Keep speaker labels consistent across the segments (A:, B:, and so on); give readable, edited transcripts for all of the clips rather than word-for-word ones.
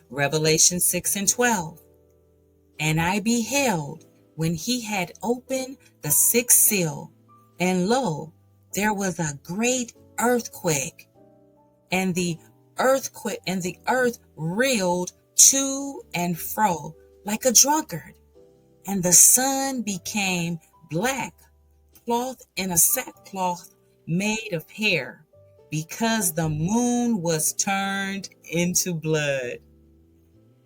A: Revelation 6:12. And I beheld when he had opened the sixth seal, and lo, there was a great earthquake, and the earth reeled to and fro like a drunkard, and the sun became black, cloth in a sackcloth made of hair, because the moon was turned into blood.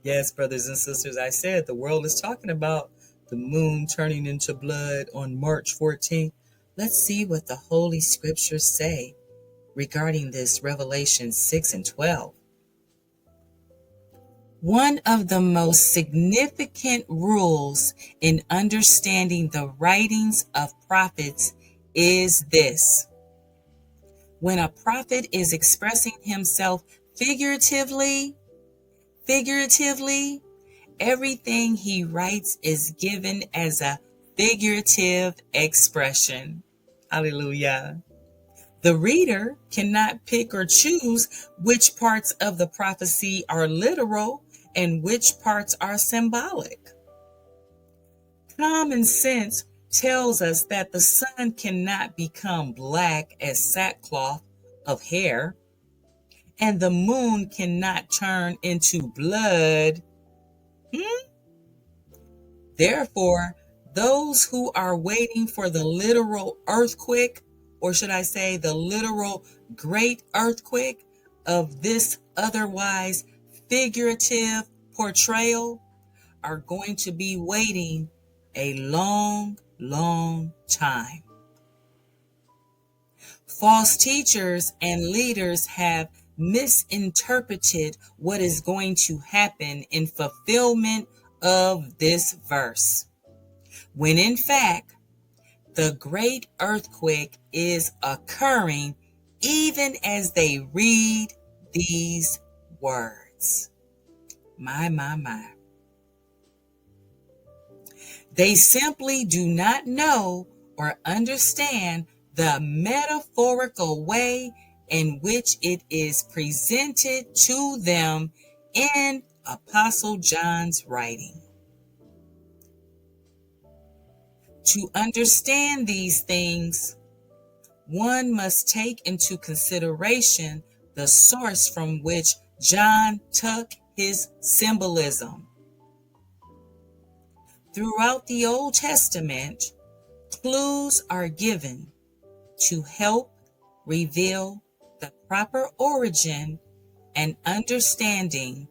A: Yes, brothers and sisters, I said the world is talking about the moon turning into blood on March 14th. Let's see what the Holy Scriptures say regarding this, Revelation 6:12. One of the most significant rules in understanding the writings of prophets is this. When a prophet is expressing himself figuratively, everything he writes is given as a figurative expression. Hallelujah. The reader cannot pick or choose which parts of the prophecy are literal and which parts are symbolic. Common sense tells us that the sun cannot become black as sackcloth of hair, and the moon cannot turn into blood. Therefore, those who are waiting for the literal earthquake, or should I say the literal great earthquake of this otherwise figurative portrayal, are going to be waiting a long, long time. False teachers and leaders have misinterpreted what is going to happen in fulfillment of this verse, when in fact, the great earthquake is occurring even as they read these words. My. They simply do not know or understand the metaphorical way in which it is presented to them in Apostle John's writing. To understand these things, one must take into consideration the source from which John took his symbolism. Throughout the Old Testament, clues are given to help reveal the proper origin and understanding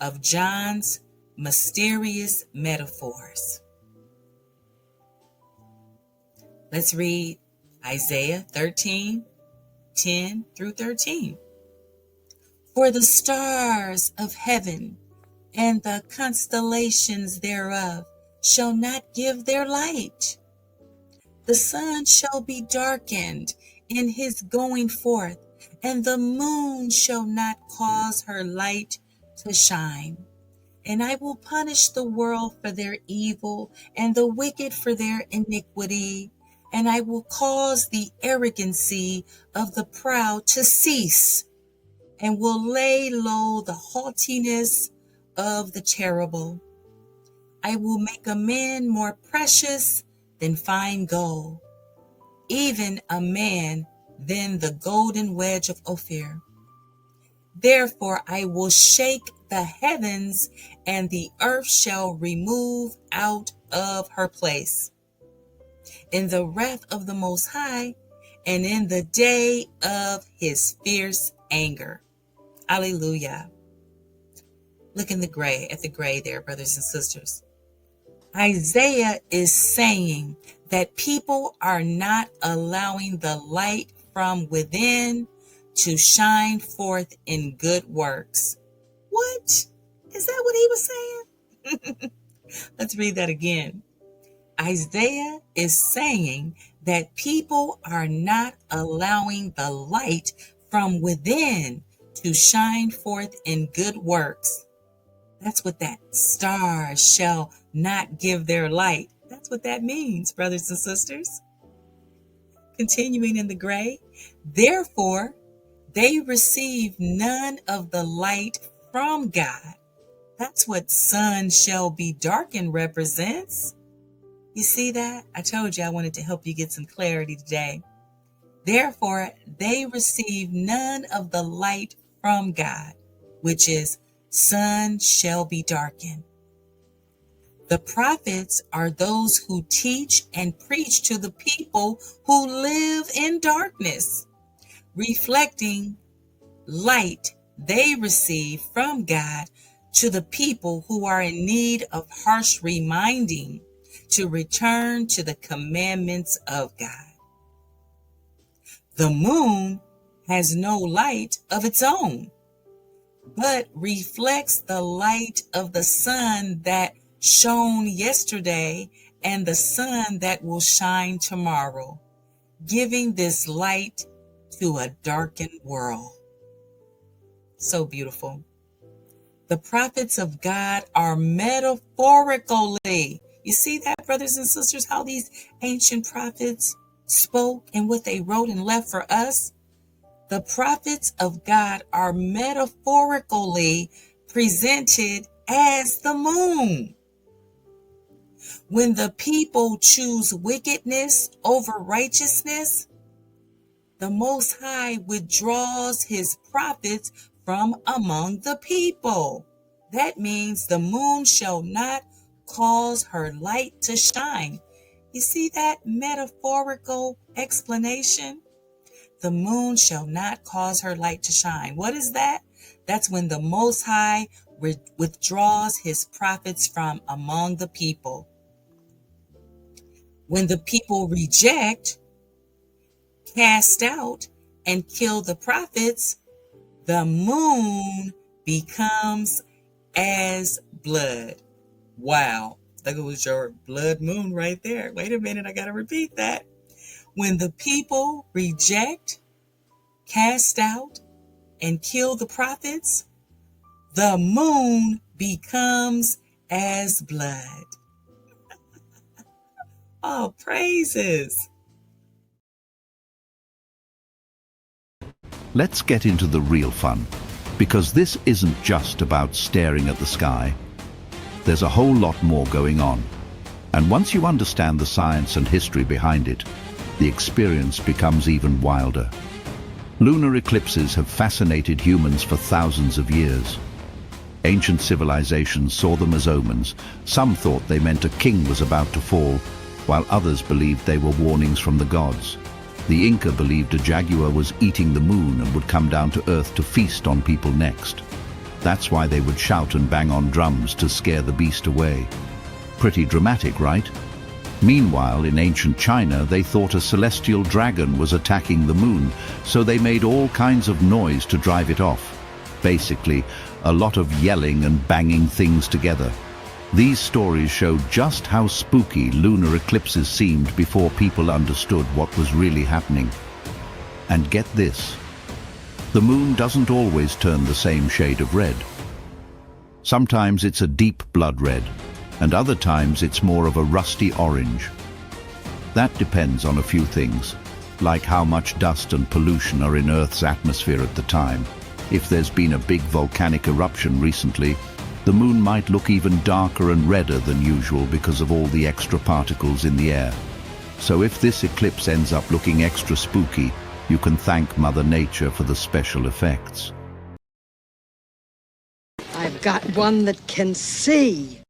A: of John's mysterious metaphors. Let's read Isaiah 13:10 through 13. For the stars of heaven and the constellations thereof shall not give their light. The sun shall be darkened in his going forth, and the moon shall not cause her light to shine. And I will punish the world for their evil and the wicked for their iniquity. And I will cause the arrogancy of the proud to cease, and will lay low the haughtiness of the terrible. I will make a man more precious than fine gold, even a man than the golden wedge of Ophir. Therefore I will shake the heavens, and the earth shall remove out of her place in the wrath of the Most High, and in the day of his fierce anger. Hallelujah. Look at the gray there, brothers and sisters. Isaiah is saying that people are not allowing the light from within to shine forth in good works. What? Is that what he was saying? Let's read that again. Isaiah is saying that people are not allowing the light from within to shine forth in good works. That's what that stars shall not give their light. That's what that means, brothers and sisters. Continuing in the gray, therefore, they receive none of the light from God, That's what sun shall be darkened represents. You see that? I told you I wanted to help you get some clarity today. Therefore, they receive none of the light from God, which is sun shall be darkened. The prophets are those who teach and preach to the people who live in darkness, reflecting light they receive from God to the people who are in need of harsh reminding to return to the commandments of God. The moon has no light of its own, but reflects the light of the sun that shone yesterday and the sun that will shine tomorrow, giving this light to a darkened world. So beautiful. The prophets of God are metaphorically. You see that, brothers and sisters, how these ancient prophets spoke and what they wrote and left for us? The prophets of God are metaphorically presented as the moon. When the people choose wickedness over righteousness, the Most High withdraws his prophets from among the people. That means the moon shall not cause her light to shine. You see that metaphorical explanation? The moon shall not cause her light to shine. What is that? That's when the Most High withdraws his prophets from among the people. When the people reject, cast out, and kill the prophets, the moon becomes as blood. Wow, that was your blood moon right there. Wait a minute, I got to repeat that. When the people reject, cast out, and kill the prophets, the moon becomes as blood. Oh, praises.
B: Let's get into the real fun, because this isn't just about staring at the sky. There's a whole lot more going on. And once you understand the science and history behind it, the experience becomes even wilder. Lunar eclipses have fascinated humans for thousands of years. Ancient civilizations saw them as omens. Some thought they meant a king was about to fall, while others believed they were warnings from the gods. The Inca believed a jaguar was eating the moon and would come down to earth to feast on people next. That's why they would shout and bang on drums to scare the beast away. Pretty dramatic, right? Meanwhile, in ancient China, they thought a celestial dragon was attacking the moon, so they made all kinds of noise to drive it off. Basically, a lot of yelling and banging things together. These stories show just how spooky lunar eclipses seemed before people understood what was really happening. And get this, the moon doesn't always turn the same shade of red. Sometimes it's a deep blood red, and other times it's more of a rusty orange. That depends on a few things, like how much dust and pollution are in Earth's atmosphere at the time. If there's been a big volcanic eruption recently, the moon might look even darker and redder than usual because of all the extra particles in the air. So if this eclipse ends up looking extra spooky, you can thank Mother Nature for the special effects.
C: I've got one that can see.